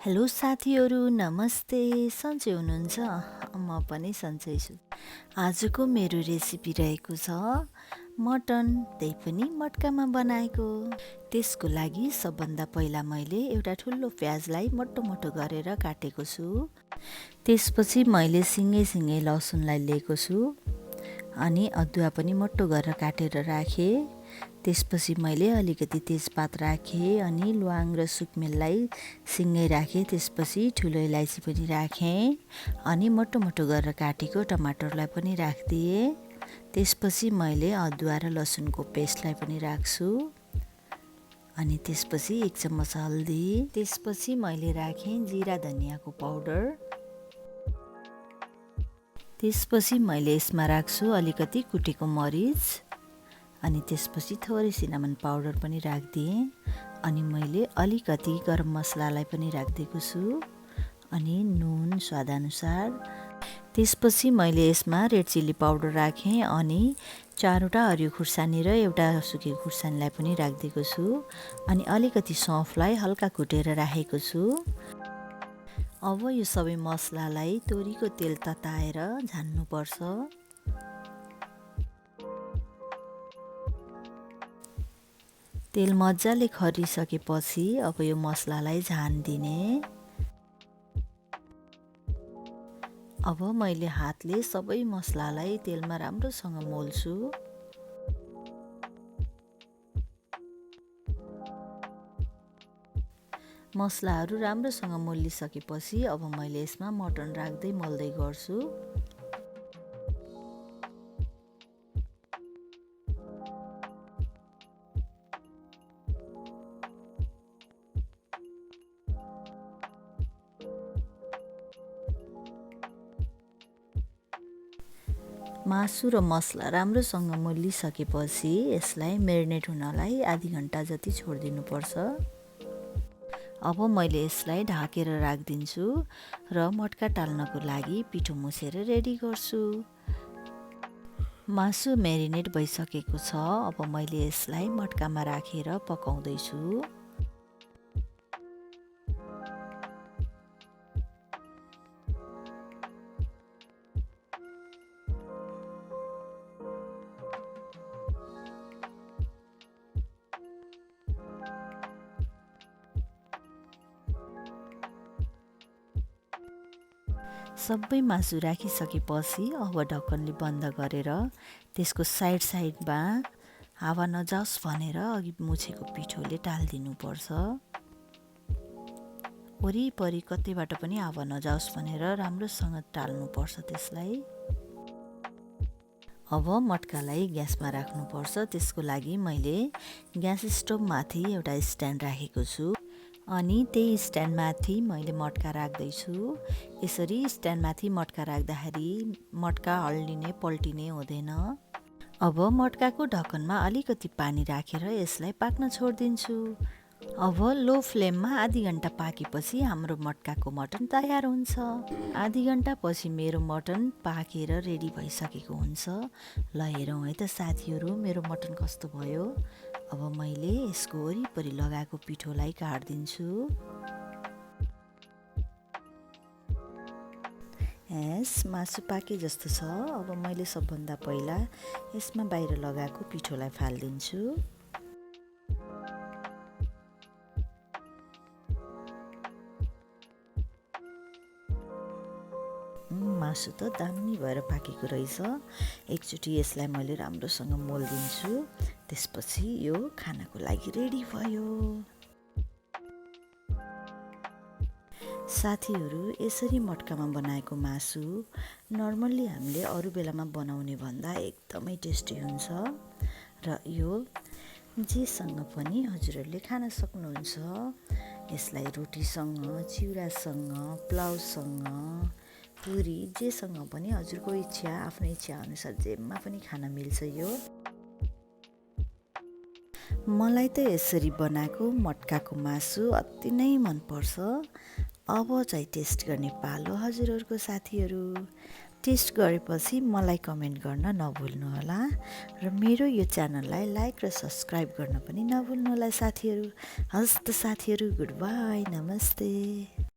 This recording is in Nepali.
हेलो साथीहरू, नमस्ते। सन्चै हुनुहुन्छ? म पनि सन्चै छु। आजको मेरो रेसिपी रहेको छ मटन, त्यही पनि मटकामा बनाएको। त्यसको लागि सबभन्दा पहिला मैले एउटा ठुलो प्याजलाई मोटो मोटो गरेर काटेको छु। त्यसपछि मैले सिङ्गै लसुनलाई लिएको छु अनि अदुवा पनि मोटो गरेर काटेर राखेँ। त्यसपछि मैले अलिकति तेजपात राखेँ अनि ल्वाङ र सुकमेललाई सिँगै राखेँ। त्यसपछि ठुलो इलाइची पनि राखेँ अनि मोटो मोटो गरेर काटेको टमाटरलाई पनि राखिदिएँ। त्यसपछि मैले अदुवा र लसुनको पेस्टलाई पनि राख्छु अनि त्यसपछि 1 चम्मच हल्दी। त्यसपछि मैले राखेँ जिरा धनियाँको पाउडर। त्यसपछि मैले यसमा राख्छु अलिकति कुटेको मरिच अनि त्यसपछि थोरै सिनामन पाउडर पनि राखिदिएँ अनि मैले अलिकति गरम मसलालाई पनि राखिदिएको छु अनि नुन स्वादअनुसार। त्यसपछि मैले यसमा रेड चिल्ली पाउडर राखेँ अनि 4वटा हरियो खुर्सानी र एउटा सुकेको खुर्सानीलाई पनि राखिदिएको छु अनि अलिकति सौँफलाई हल्का कुटेर राखेको छु। अब यो सबै मसलालाई तोरीको तेल तताएर झान्नुपर्छ। तेल मजाले खरिसकेपछि अब यो मसलालाई झानिदिने। अब मैले हातले सबै मसलालाई तेलमा राम्रोसँग मोल्छु। मसलाहरू राम्रोसँग मोलिसकेपछि अब मैले यसमा मटन राख्दै मोल्दै गर्छु। मासु र मसला राम्रोसँग मोलिसकेपछि यसलाई मेरिनेट हुनलाई आधी घन्टा जति छोडिदिनुपर्छ। अब मैले यसलाई ढाकेर राखिदिन्छु र मटका टाल्नको लागि पिठो मुछेर रेडी गर्छु। मासु मेरिनेट भइसकेको छ। अब मैले यसलाई मटकामा राखेर पकाउँदैछु। सबै मासु राखिसकेपछि अब ढक्कनले बन्द गरेर त्यसको साइडमा हावा नजाओस् भनेर अघि मुछेको पिठोले टालिदिनुपर्छ। वरिपरि कतैबाट पनि हावा नजाओस् भनेर राम्रोसँग टाल्नुपर्छ त्यसलाई। अब मटकालाई ग्यासमा राख्नुपर्छ। त्यसको लागि मैले ग्यास स्टोभमाथि एउटा स्ट्यान्ड राखेको छु अनि त्यही स्ट्यान्डमाथि मैले मटका राख्दैछु। यसरी स्ट्यान्डमाथि मटका राख्दाखेरि मटका हल्लिने पल्टिने हुँदैन। अब मटकाको ढक्कनमा अलिकति पानी राखेर यसलाई पाक्न छोडिदिन्छु। अब लो फ्लेममा आधी घन्टा पाकेपछि हाम्रो मटकाको मटन तयार हुन्छ। आधी घन्टा पछि मेरो मटन पाकेर रेडी भइसकेको हुन्छ। ल हेरौँ है त साथीहरू मेरो मटन कस्तो भयो। अब मैले यसको वरिपरि लगाएको पिठोलाई काट्दिन्छु। मासु पाके जस्तो छ। अब मैले सबभन्दा पहिला यसमा बाहिर लगाएको पिठोलाई फालिदिन्छु। मासु त दामी भएर पाकेको रहेछ। एकचोटि यसलाई मैले राम्रोसँग मोलिदिन्छु। त्यसपछि यो खानाको लागि रेडी भयो। साथीहरू यसरी मटकामा बनाएको मासु नर्मल्ली हामीले अरू बेलामा बनाउने भन्दा एकदमै टेस्टी हुन्छ र यो जेसँग पनि हजुरहरूले खान सक्नुहुन्छ। यसलाई रोटीसँग, चिउरासँग, पुलाउसँग, पुरी जेसँग पनि हजुरको इच्छा आफ्नो इच्छा अनुसार जेमा पनि खान मिल्छ यो। मलाई त यसरी बनाएको मटकाको मासु अति नै मनपर्छ। अब चाहिँ टेस्ट गर्ने पालो हजुरहरूको साथीहरू। टेस्ट गरेपछि मलाई कमेन्ट गर्न नभुल्नुहोला र मेरो यो च्यानललाई लाइक र सब्सक्राइब गर्न पनि नभुल्नुहोला साथीहरू। हस् त साथीहरू, गुड बाई, नमस्ते।